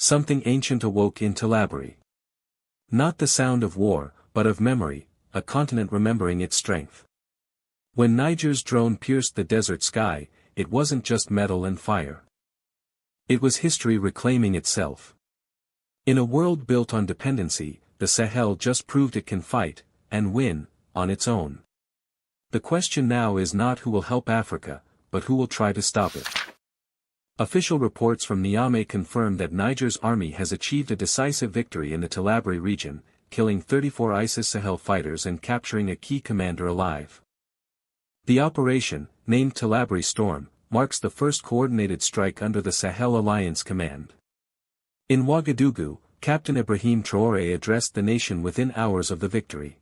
Something ancient awoke in Tillabéri. Not the sound of war, but of memory, a continent remembering its strength. When Niger's drone pierced the desert sky, it wasn't just metal and fire. It was history reclaiming itself. In a world built on dependency, the Sahel just proved it can fight, and win, on its own. The question now is not who will help Africa, but who will try to stop it. Official reports from Niamey confirm that Niger's army has achieved a decisive victory in the Tillabéri region, killing 34 ISIS-Sahel fighters and capturing a key commander alive. The operation, named Tillabéri Storm, marks the first coordinated strike under the Sahel Alliance command. In Ouagadougou, Captain Ibrahim Traoré addressed the nation within hours of the victory.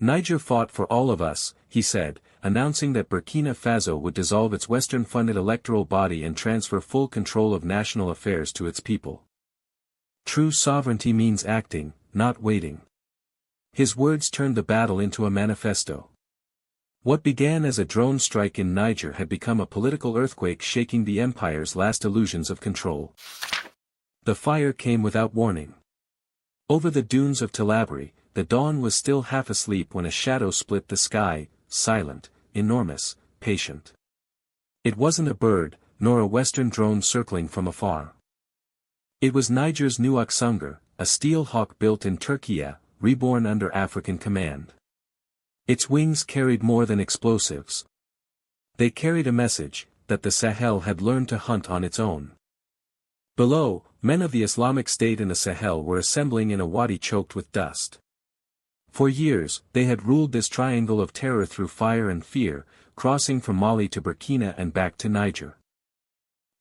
Niger fought for all of us, he said, announcing that Burkina Faso would dissolve its Western-funded electoral body and transfer full control of national affairs to its people. True sovereignty means acting, not waiting. His words turned the battle into a manifesto. What began as a drone strike in Niger had become a political earthquake shaking the empire's last illusions of control. The fire came without warning. Over the dunes of Tillabéri, the dawn was still half asleep when a shadow split the sky, silent, enormous, patient. It wasn't a bird, nor a Western drone circling from afar. It was Niger's new Aksungur, a steel hawk built in Turkey, reborn under African command. Its wings carried more than explosives. They carried a message, that the Sahel had learned to hunt on its own. Below, men of the Islamic State in the Sahel were assembling in a wadi choked with dust. For years, they had ruled this triangle of terror through fire and fear, crossing from Mali to Burkina and back to Niger.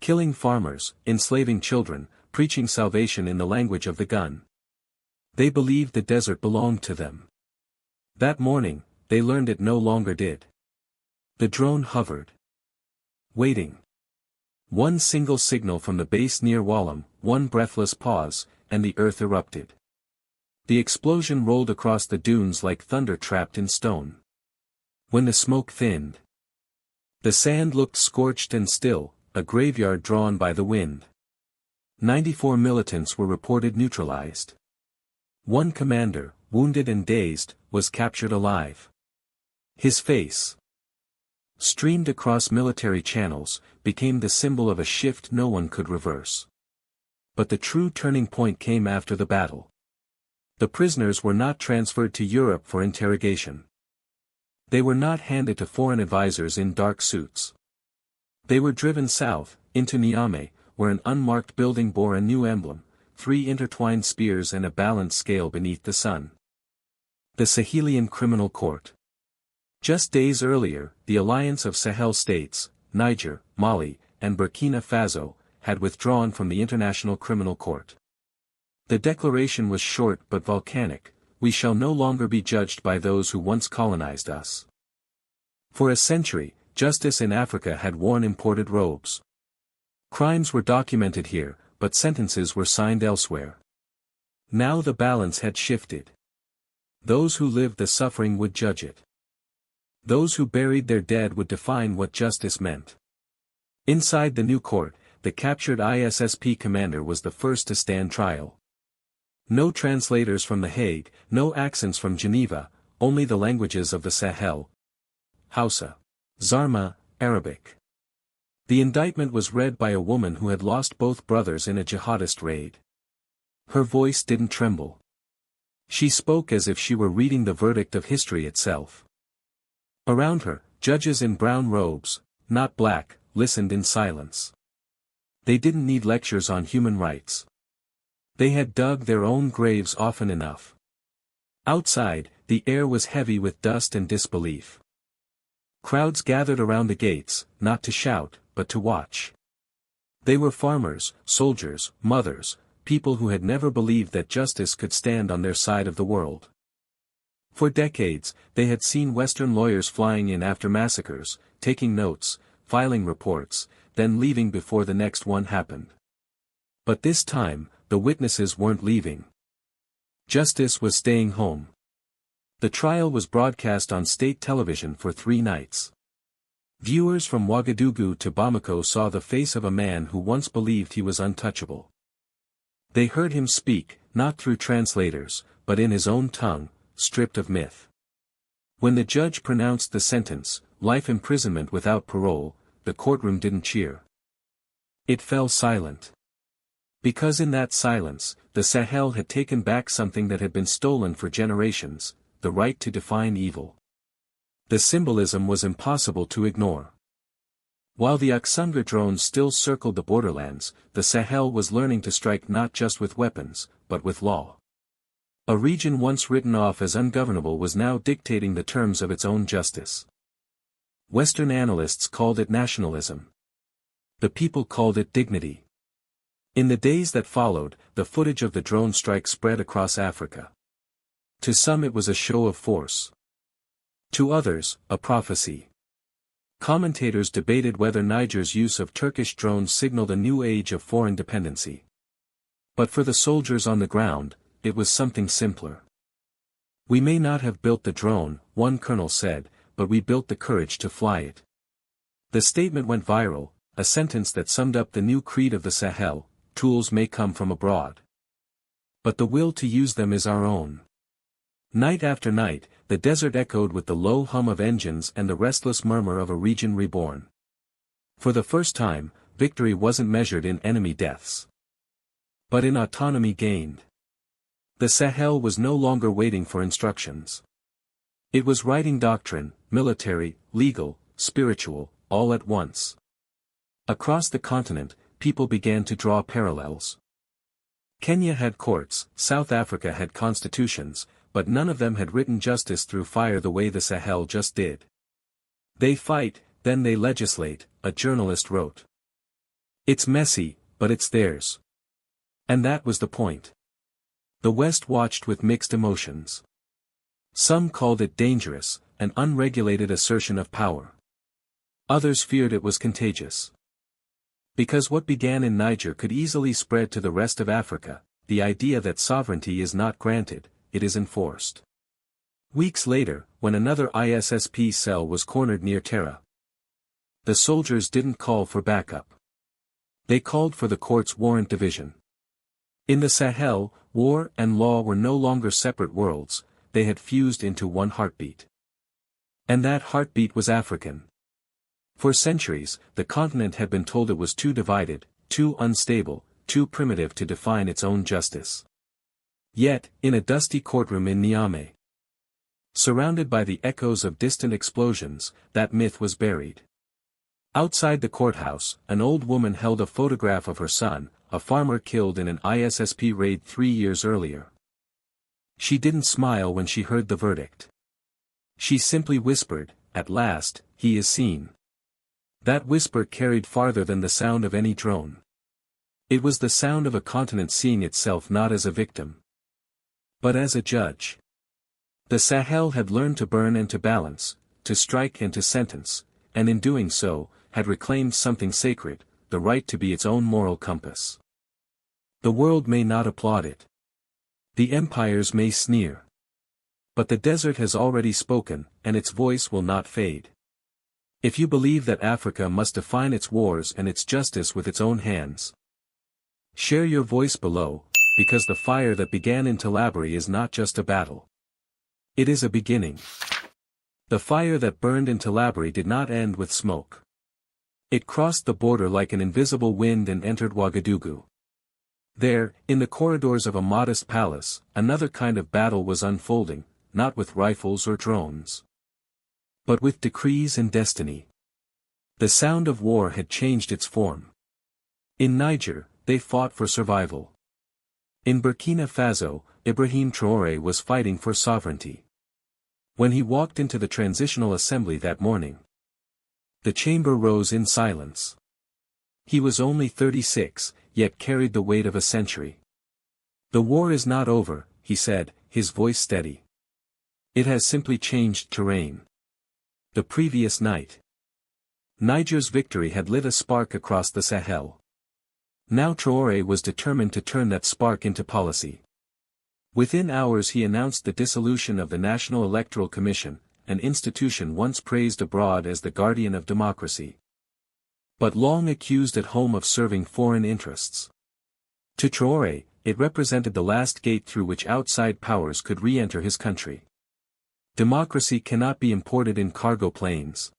Killing farmers, enslaving children, preaching salvation in the language of the gun. They believed the desert belonged to them. That morning, they learned it no longer did. The drone hovered. Waiting. One single signal from the base near Wallam, one breathless pause, and the earth erupted. The explosion rolled across the dunes like thunder trapped in stone. When the smoke thinned, the sand looked scorched and still, a graveyard drawn by the wind. 94 militants were reported neutralized. One commander, wounded and dazed, was captured alive. His face, streamed across military channels, became the symbol of a shift no one could reverse. But the true turning point came after the battle. The prisoners were not transferred to Europe for interrogation. They were not handed to foreign advisors in dark suits. They were driven south, into Niamey, where an unmarked building bore a new emblem, 3 intertwined spears and a balanced scale beneath the sun. The Sahelian Criminal Court. Just days earlier, the alliance of Sahel states, Niger, Mali, and Burkina Faso, had withdrawn from the International Criminal Court. The declaration was short but volcanic: we shall no longer be judged by those who once colonized us. For a century, justice in Africa had worn imported robes. Crimes were documented here, but sentences were signed elsewhere. Now the balance had shifted. Those who lived the suffering would judge it. Those who buried their dead would define what justice meant. Inside the new court, the captured ISSP commander was the first to stand trial. No translators from The Hague, no accents from Geneva, only the languages of the Sahel: Hausa, Zarma, Arabic. The indictment was read by a woman who had lost both brothers in a jihadist raid. Her voice didn't tremble. She spoke as if she were reading the verdict of history itself. Around her, judges in brown robes, not black, listened in silence. They didn't need lectures on human rights. They had dug their own graves often enough. Outside, the air was heavy with dust and disbelief. Crowds gathered around the gates, not to shout, but to watch. They were farmers, soldiers, mothers, people who had never believed that justice could stand on their side of the world. For decades, they had seen Western lawyers flying in after massacres, taking notes, filing reports, then leaving before the next one happened. But this time, the witnesses weren't leaving. Justice was staying home. The trial was broadcast on state television for 3 nights. Viewers from Ouagadougou to Bamako saw the face of a man who once believed he was untouchable. They heard him speak, not through translators, but in his own tongue, stripped of myth. When the judge pronounced the sentence, life imprisonment without parole, the courtroom didn't cheer. It fell silent. Because in that silence, the Sahel had taken back something that had been stolen for generations, the right to define evil. The symbolism was impossible to ignore. While the Aksunga drones still circled the borderlands, the Sahel was learning to strike not just with weapons, but with law. A region once written off as ungovernable was now dictating the terms of its own justice. Western analysts called it nationalism. The people called it dignity. In the days that followed, the footage of the drone strike spread across Africa. To some it was a show of force. To others, a prophecy. Commentators debated whether Niger's use of Turkish drones signaled a new age of foreign dependency. But for the soldiers on the ground, it was something simpler. We may not have built the drone, one colonel said, but we built the courage to fly it. The statement went viral, a sentence that summed up the new creed of the Sahel: tools may come from abroad, but the will to use them is our own. Night after night, the desert echoed with the low hum of engines and the restless murmur of a region reborn. For the first time, victory wasn't measured in enemy deaths, but in autonomy gained. The Sahel was no longer waiting for instructions. It was writing doctrine, military, legal, spiritual, all at once. Across the continent, people began to draw parallels. Kenya had courts, South Africa had constitutions, but none of them had written justice through fire the way the Sahel just did. They fight, then they legislate, a journalist wrote. It's messy, but it's theirs. And that was the point. The West watched with mixed emotions. Some called it dangerous, an unregulated assertion of power. Others feared it was contagious. Because what began in Niger could easily spread to the rest of Africa, the idea that sovereignty is not granted, it is enforced. Weeks later, when another ISIS cell was cornered near Terra, the soldiers didn't call for backup. They called for the court's warrant division. In the Sahel, war and law were no longer separate worlds, they had fused into one heartbeat. And that heartbeat was African. For centuries, the continent had been told it was too divided, too unstable, too primitive to define its own justice. Yet, in a dusty courtroom in Niamey, surrounded by the echoes of distant explosions, that myth was buried. Outside the courthouse, an old woman held a photograph of her son, a farmer killed in an ISIS raid 3 years earlier. She didn't smile when she heard the verdict. She simply whispered, "At last, he is seen." That whisper carried farther than the sound of any drone. It was the sound of a continent seeing itself not as a victim, but as a judge. The Sahel had learned to burn and to balance, to strike and to sentence, and in doing so, had reclaimed something sacred, the right to be its own moral compass. The world may not applaud it. The empires may sneer. But the desert has already spoken, and its voice will not fade. If you believe that Africa must define its wars and its justice with its own hands, share your voice below, because the fire that began in Tillabéri is not just a battle. It is a beginning. The fire that burned in Tillabéri did not end with smoke. It crossed the border like an invisible wind and entered Ouagadougou. There, in the corridors of a modest palace, another kind of battle was unfolding, not with rifles or drones, but with decrees and destiny. The sound of war had changed its form. In Niger, they fought for survival. In Burkina Faso, Ibrahim Traoré was fighting for sovereignty. When he walked into the transitional assembly that morning, the chamber rose in silence. He was only 36, yet carried the weight of a century. "The war is not over," he said, his voice steady. "It has simply changed terrain." The previous night, Niger's victory had lit a spark across the Sahel. Now Traoré was determined to turn that spark into policy. Within hours he announced the dissolution of the National Electoral Commission, an institution once praised abroad as the guardian of democracy, but long accused at home of serving foreign interests. To Traoré, it represented the last gate through which outside powers could re-enter his country. Democracy cannot be imported in cargo planes,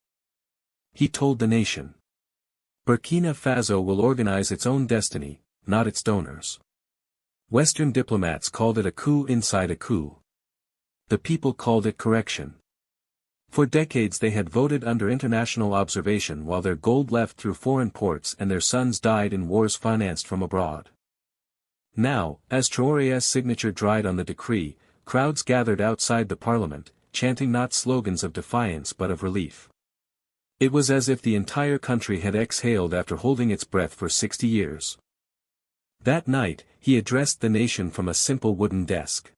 he told the nation. Burkina Faso will organize its own destiny, not its donors. Western diplomats called it a coup inside a coup. The people called it correction. For decades they had voted under international observation while their gold left through foreign ports and their sons died in wars financed from abroad. Now, as Traoré's signature dried on the decree, crowds gathered outside the parliament, chanting not slogans of defiance but of relief. It was as if the entire country had exhaled after holding its breath for 60 years. That night, he addressed the nation from a simple wooden desk.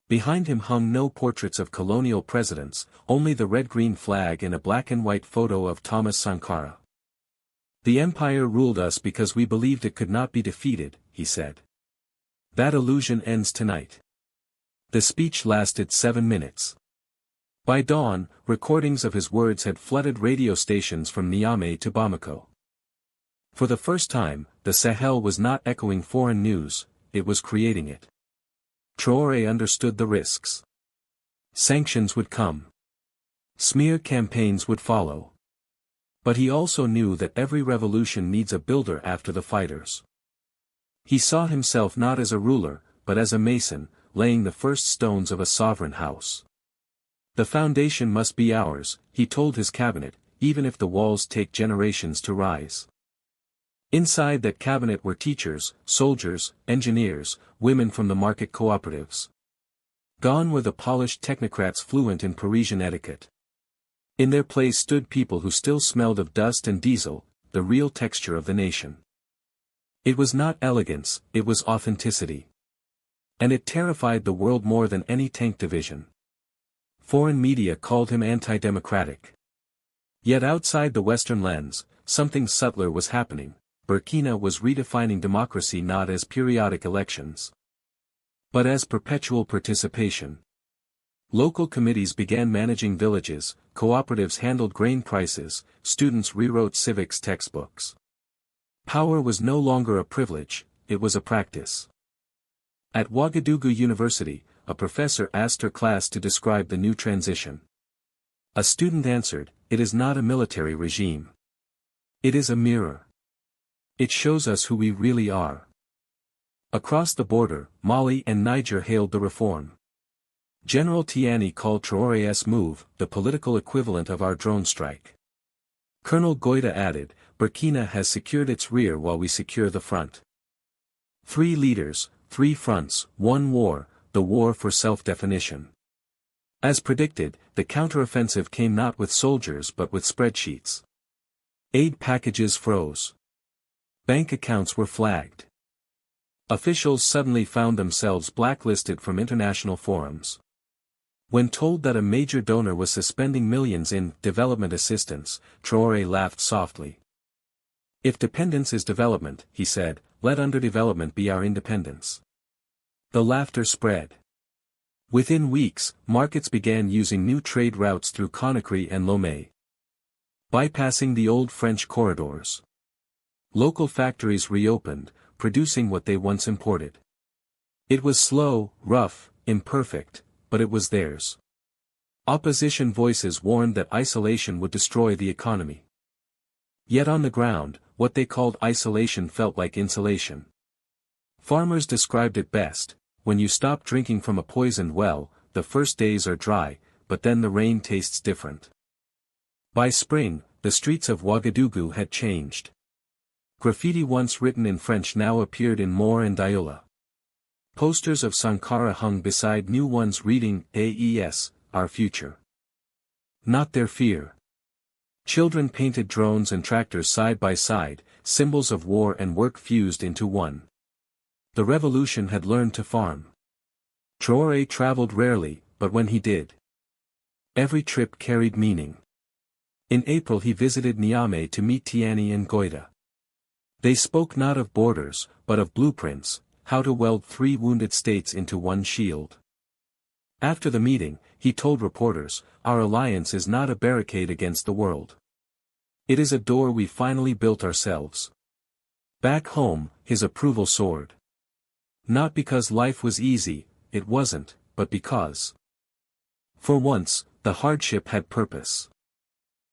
Behind him hung no portraits of colonial presidents, only the red-green flag and a black-and-white photo of Thomas Sankara. The empire ruled us because we believed it could not be defeated, he said. That illusion ends tonight. The speech lasted 7 minutes. By dawn, recordings of his words had flooded radio stations from Niamey to Bamako. For the first time, the Sahel was not echoing foreign news, it was creating it. Traoré understood the risks. Sanctions would come. Smear campaigns would follow. But he also knew that every revolution needs a builder after the fighters. He saw himself not as a ruler, but as a mason, laying the first stones of a sovereign house. The foundation must be ours, he told his cabinet, even if the walls take generations to rise. Inside that cabinet were teachers, soldiers, engineers, women from the market cooperatives. Gone were the polished technocrats fluent in Parisian etiquette. In their place stood people who still smelled of dust and diesel, the real texture of the nation. It was not elegance, it was authenticity. And it terrified the world more than any tank division. Foreign media called him anti-democratic. Yet outside the Western lens, something subtler was happening. Burkina was redefining democracy not as periodic elections, but as perpetual participation. Local committees began managing villages, cooperatives handled grain prices, students rewrote civics textbooks. Power was no longer a privilege, it was a practice. At Ouagadougou University, a professor asked her class to describe the new transition. A student answered, "It is not a military regime. It is a mirror. It shows us who we really are." Across the border, Mali and Niger hailed the reform. General Tiani called Traoré's move the political equivalent of our drone strike. Colonel Goïta added, "Burkina has secured its rear while we secure the front." 3 leaders, 3 fronts, 1 war, the war for self-definition. As predicted, the counteroffensive came not with soldiers but with spreadsheets. Aid packages froze. Bank accounts were flagged. Officials suddenly found themselves blacklisted from international forums. When told that a major donor was suspending millions in development assistance, Traoré laughed softly. "If dependence is development," he said, "let underdevelopment be our independence." The laughter spread. Within weeks, markets began using new trade routes through Conakry and Lomé, bypassing the old French corridors. Local factories reopened, producing what they once imported. It was slow, rough, imperfect, but it was theirs. Opposition voices warned that isolation would destroy the economy. Yet on the ground, what they called isolation felt like insulation. Farmers described it best: when you stop drinking from a poisoned well, the first days are dry, but then the rain tastes different. By spring, the streets of Ouagadougou had changed. Graffiti once written in French now appeared in Moor and Diola. Posters of Sankara hung beside new ones reading, "AES, our future. Not their fear." Children painted drones and tractors side by side, symbols of war and work fused into one. The revolution had learned to farm. Traoré traveled rarely, but when he did, every trip carried meaning. In April he visited Niamey to meet Tiani and Goïta. They spoke not of borders, but of blueprints, how to weld 3 wounded states into one shield. After the meeting, he told reporters, "Our alliance is not a barricade against the world. It is a door we finally built ourselves." Back home, his approval soared. Not because life was easy, it wasn't, but because. For once, the hardship had purpose.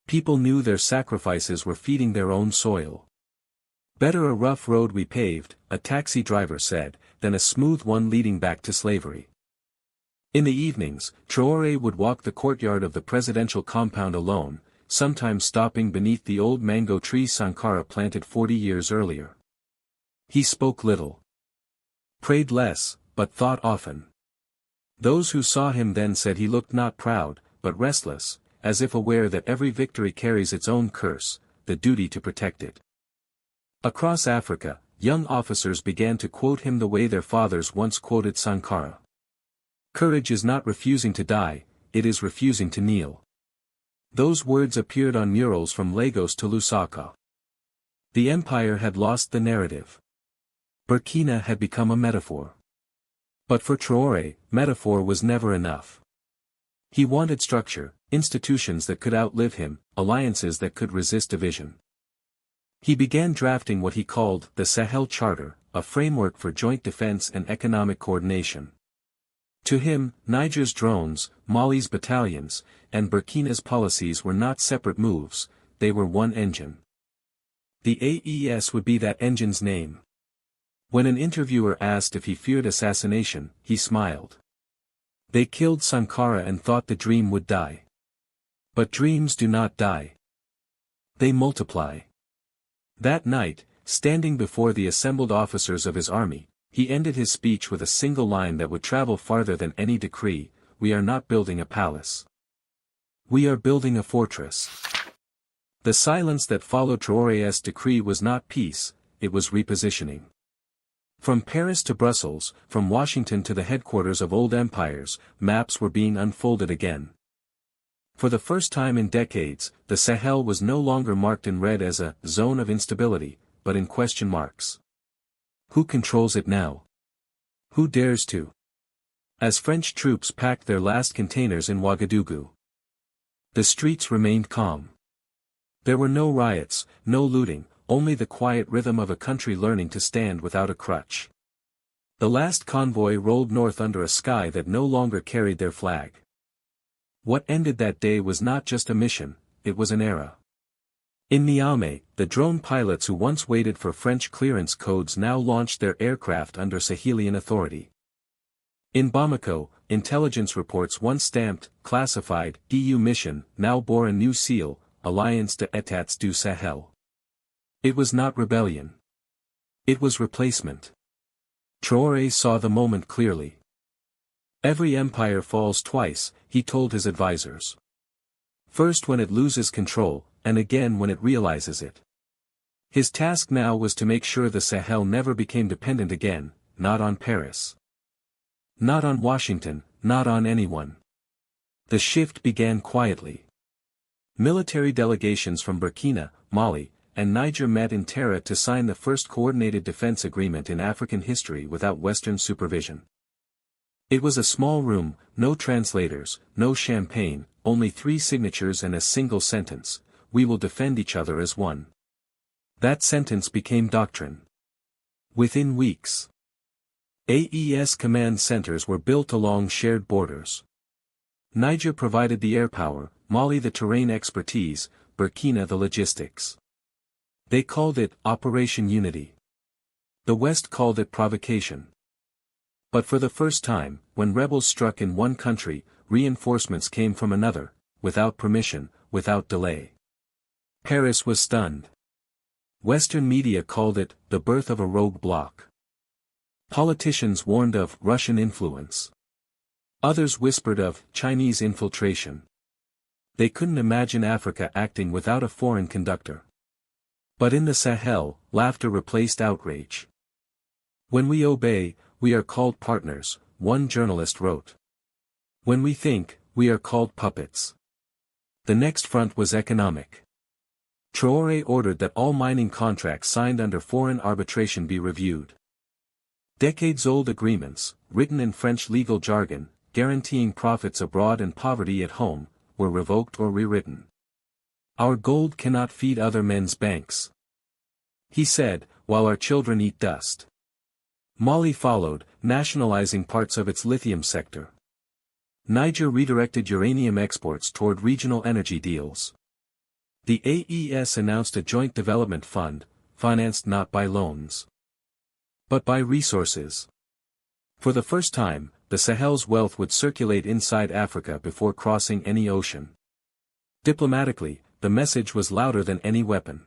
People knew their sacrifices were feeding their own soil. Better a rough road we paved, a taxi driver said, than a smooth one leading back to slavery. In the evenings, Traore would walk the courtyard of the presidential compound alone, sometimes stopping beneath the old mango tree Sankara planted 40 years earlier. He spoke little. Prayed less, but thought often. Those who saw him then said he looked not proud, but restless, as if aware that every victory carries its own curse, the duty to protect it. Across Africa, young officers began to quote him the way their fathers once quoted Sankara. Courage is not refusing to die, it is refusing to kneel. Those words appeared on murals from Lagos to Lusaka. The empire had lost the narrative. Burkina had become a metaphor. But for Traore, metaphor was never enough. He wanted structure, institutions that could outlive him, alliances that could resist division. He began drafting what he called the Sahel Charter, a framework for joint defense and economic coordination. To him, Niger's drones, Mali's battalions, and Burkina's policies were not separate moves, they were one engine. The AES would be that engine's name. When an interviewer asked if he feared assassination, he smiled. They killed Sankara and thought the dream would die. But dreams do not die. They multiply. That night, standing before the assembled officers of his army, he ended his speech with a single line that would travel farther than any decree: we are not building a palace. We are building a fortress. The silence that followed Traoré's decree was not peace, it was repositioning. From Paris to Brussels, from Washington to the headquarters of old empires, maps were being unfolded again. For the first time in decades, the Sahel was no longer marked in red as a zone of instability, but in question marks. Who controls it now? Who dares to? As French troops packed their last containers in Ouagadougou, the streets remained calm. There were no riots, no looting, only the quiet rhythm of a country learning to stand without a crutch. The last convoy rolled north under a sky that no longer carried their flag. What ended that day was not just a mission, it was an era. In Niamey, the drone pilots who once waited for French clearance codes now launched their aircraft under Sahelian authority. In Bamako, intelligence reports once stamped, classified, EU mission, now bore a new seal, Alliance des États du Sahel. It was not rebellion. It was replacement. Traoré saw the moment clearly. Every empire falls twice, he told his advisors. First when it loses control, and again when it realizes it. His task now was to make sure the Sahel never became dependent again, not on Paris. Not on Washington, not on anyone. The shift began quietly. Military delegations from Burkina, Mali, and Niger met in Terra to sign the first coordinated defense agreement in African history without Western supervision. It was a small room, no translators, no champagne, only 3 signatures and a single sentence: we will defend each other as one. That sentence became doctrine. Within weeks, AES command centers were built along shared borders. Niger provided the air power, Mali the terrain expertise, Burkina the logistics. They called it Operation Unity. The West called it provocation. But for the first time, when rebels struck in one country, reinforcements came from another, without permission, without delay. Paris was stunned. Western media called it the birth of a rogue bloc. Politicians warned of Russian influence. Others whispered of Chinese infiltration. They couldn't imagine Africa acting without a foreign conductor. But in the Sahel, laughter replaced outrage. When we obey, we are called partners, one journalist wrote. When we think, we are called puppets. The next front was economic. Traoré ordered that all mining contracts signed under foreign arbitration be reviewed. Decades-old agreements, written in French legal jargon, guaranteeing profits abroad and poverty at home, were revoked or rewritten. Our gold cannot feed other men's banks, he said, while our children eat dust. Mali followed, nationalizing parts of its lithium sector. Niger redirected uranium exports toward regional energy deals. The AES announced a joint development fund, financed not by loans, but by resources. For the first time, the Sahel's wealth would circulate inside Africa before crossing any ocean. Diplomatically, the message was louder than any weapon.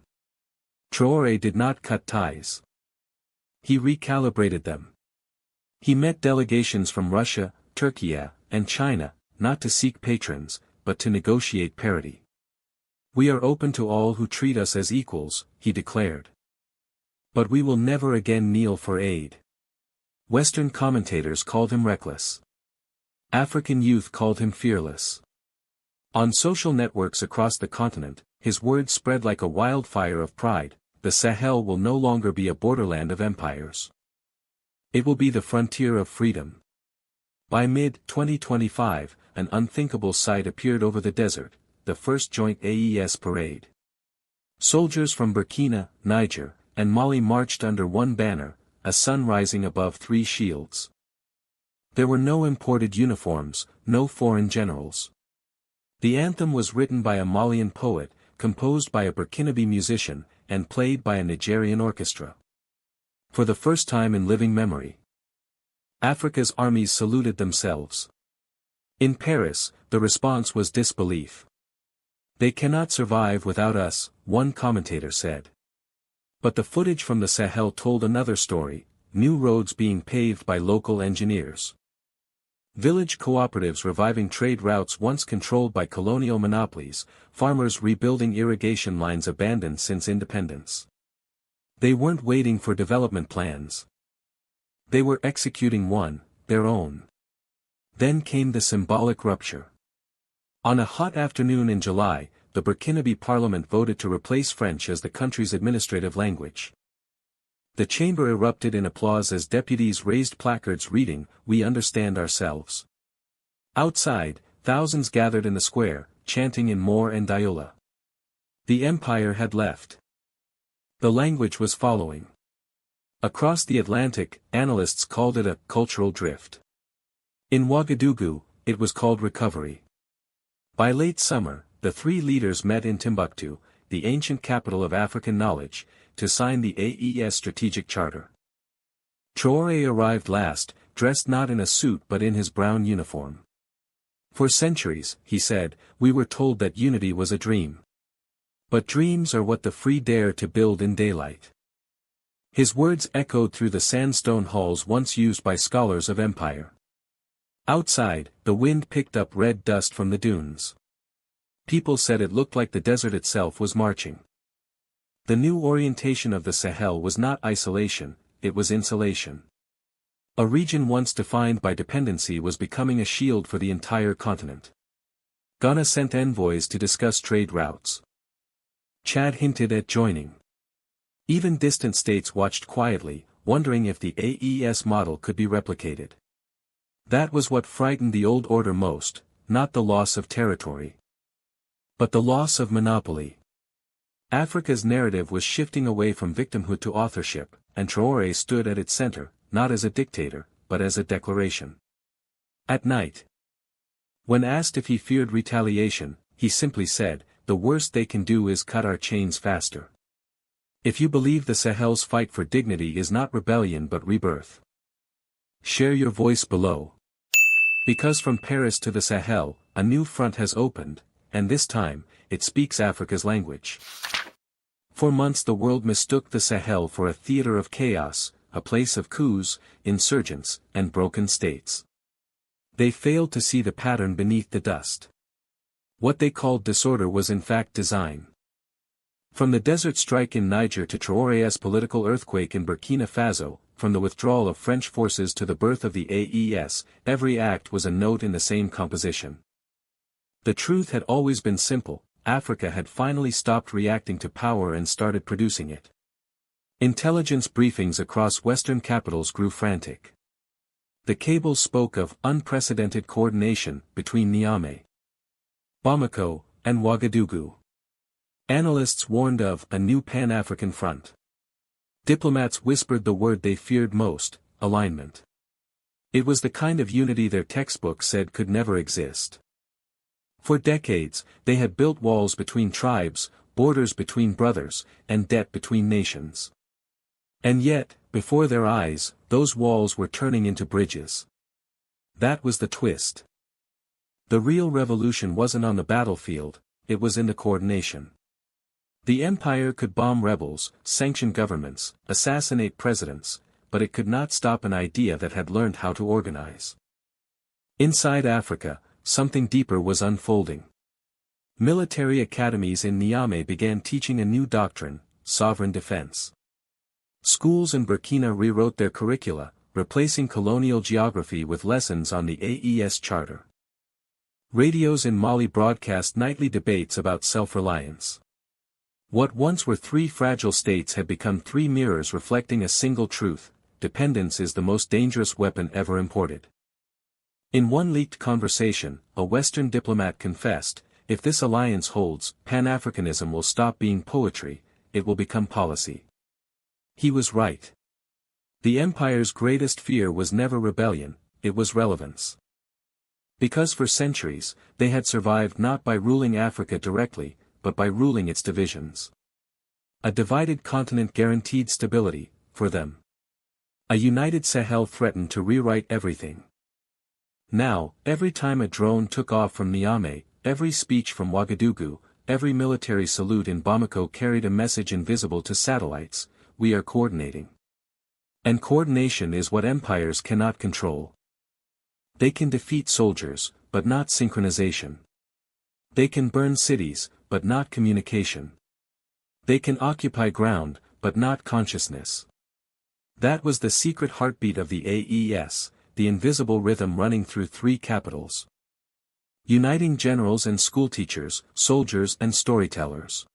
Traore did not cut ties. He recalibrated them. He met delegations from Russia, Turkey, and China, not to seek patrons, but to negotiate parity. "We are open to all who treat us as equals," he declared. "But we will never again kneel for aid." Western commentators called him reckless. African youth called him fearless. On social networks across the continent, his words spread like a wildfire of pride. The Sahel will no longer be a borderland of empires. It will be the frontier of freedom. By mid-2025, an unthinkable sight appeared over the desert, the first joint AES parade. Soldiers from Burkina, Niger, and Mali marched under one banner, a sun rising above three shields. There were no imported uniforms, no foreign generals. The anthem was written by a Malian poet, composed by a Burkinabe musician, and played by a Nigerian orchestra. For the first time in living memory, Africa's armies saluted themselves. In Paris, the response was disbelief. "They cannot survive without us," one commentator said. But the footage from the Sahel told another story, new roads being paved by local engineers. Village cooperatives reviving trade routes once controlled by colonial monopolies, farmers rebuilding irrigation lines abandoned since independence. They weren't waiting for development plans. They were executing one, their own. Then came the symbolic rupture. On a hot afternoon in July, the Burkinabe parliament voted to replace French as the country's administrative language. The chamber erupted in applause as deputies raised placards reading, "We understand ourselves." Outside, thousands gathered in the square, chanting in Moor and Diola. The empire had left. The language was following. Across the Atlantic, analysts called it a cultural drift. In Ouagadougou, it was called recovery. By late summer, the three leaders met in Timbuktu, the ancient capital of African knowledge, to sign the AES Strategic Charter. Traore arrived last, dressed not in a suit but in his brown uniform. "For centuries," he said, "we were told that unity was a dream. But dreams are what the free dare to build in daylight." His words echoed through the sandstone halls once used by scholars of empire. Outside, the wind picked up red dust from the dunes. People said it looked like the desert itself was marching. The new orientation of the Sahel was not isolation, it was insulation. A region once defined by dependency was becoming a shield for the entire continent. Ghana sent envoys to discuss trade routes. Chad hinted at joining. Even distant states watched quietly, wondering if the AES model could be replicated. That was what frightened the old order most, not the loss of territory, but the loss of monopoly. Africa's narrative was shifting away from victimhood to authorship, and Traore stood at its center, not as a dictator, but as a declaration. At night, when asked if he feared retaliation, he simply said, "The worst they can do is cut our chains faster. If you believe the Sahel's fight for dignity is not rebellion but rebirth, share your voice below. Because from Paris to the Sahel, a new front has opened, and this time, it speaks Africa's language." For months the world mistook the Sahel for a theater of chaos, a place of coups, insurgents, and broken states. They failed to see the pattern beneath the dust. What they called disorder was in fact design. From the desert strike in Niger to Traoré's political earthquake in Burkina Faso, from the withdrawal of French forces to the birth of the AES, every act was a note in the same composition. The truth had always been simple: Africa had finally stopped reacting to power and started producing it. Intelligence briefings across Western capitals grew frantic. The cables spoke of unprecedented coordination between Niamey, Bamako, and Ouagadougou. Analysts warned of a new Pan-African front. Diplomats whispered the word they feared most: alignment. It was the kind of unity their textbook said could never exist. For decades, they had built walls between tribes, borders between brothers, and debt between nations. And yet, before their eyes, those walls were turning into bridges. That was the twist. The real revolution wasn't on the battlefield, it was in the coordination. The empire could bomb rebels, sanction governments, assassinate presidents, but it could not stop an idea that had learned how to organize. Inside Africa, something deeper was unfolding. Military academies in Niamey began teaching a new doctrine, sovereign defense. Schools in Burkina rewrote their curricula, replacing colonial geography with lessons on the AES Charter. Radios in Mali broadcast nightly debates about self-reliance. What once were three fragile states had become three mirrors reflecting a single truth: dependence is the most dangerous weapon ever imported. In one leaked conversation, a Western diplomat confessed, if this alliance holds, Pan-Africanism will stop being poetry, it will become policy. He was right. The empire's greatest fear was never rebellion, it was relevance. Because for centuries, they had survived not by ruling Africa directly, but by ruling its divisions. A divided continent guaranteed stability, for them. A united Sahel threatened to rewrite everything. Now, every time a drone took off from Niamey, every speech from Ouagadougou, every military salute in Bamako carried a message invisible to satellites: we are coordinating. And coordination is what empires cannot control. They can defeat soldiers, but not synchronization. They can burn cities, but not communication. They can occupy ground, but not consciousness. That was the secret heartbeat of the AES, the invisible rhythm running through three capitals. Uniting generals and schoolteachers, soldiers and storytellers.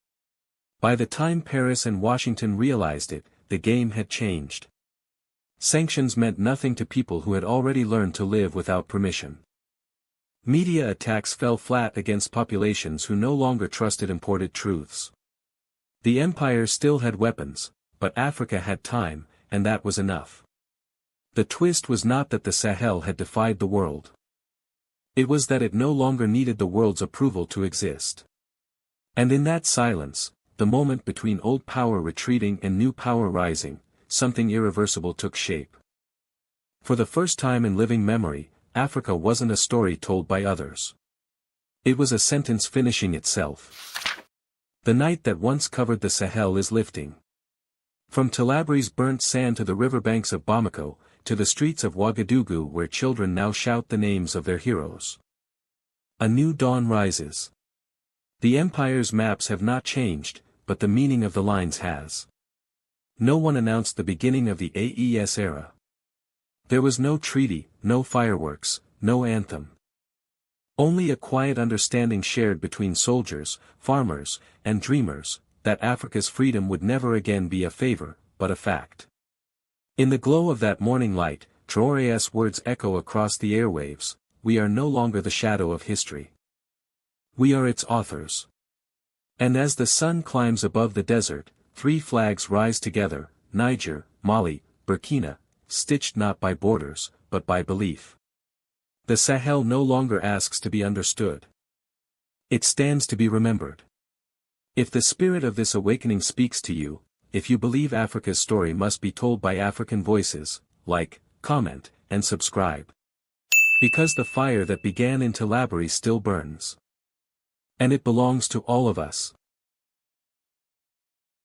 By the time Paris and Washington realized it, the game had changed. Sanctions meant nothing to people who had already learned to live without permission. Media attacks fell flat against populations who no longer trusted imported truths. The empire still had weapons, but Africa had time, and that was enough. The twist was not that the Sahel had defied the world. It was that it no longer needed the world's approval to exist. And in that silence, the moment between old power retreating and new power rising, something irreversible took shape. For the first time in living memory, Africa wasn't a story told by others. It was a sentence finishing itself. The night that once covered the Sahel is lifting. From Tillabéri's burnt sand to the riverbanks of Bamako, to the streets of Ouagadougou where children now shout the names of their heroes. A new dawn rises. The empire's maps have not changed, but the meaning of the lines has. No one announced the beginning of the AES era. There was no treaty, no fireworks, no anthem. Only a quiet understanding shared between soldiers, farmers, and dreamers, that Africa's freedom would never again be a favor, but a fact. In the glow of that morning light, Traoré's words echo across the airwaves: we are no longer the shadow of history. We are its authors. And as the sun climbs above the desert, three flags rise together: Niger, Mali, Burkina, stitched not by borders, but by belief. The Sahel no longer asks to be understood. It stands to be remembered. If the spirit of this awakening speaks to you, if you believe Africa's story must be told by African voices, like, comment, and subscribe. Because the fire that began in Tillabéri still burns. And it belongs to all of us.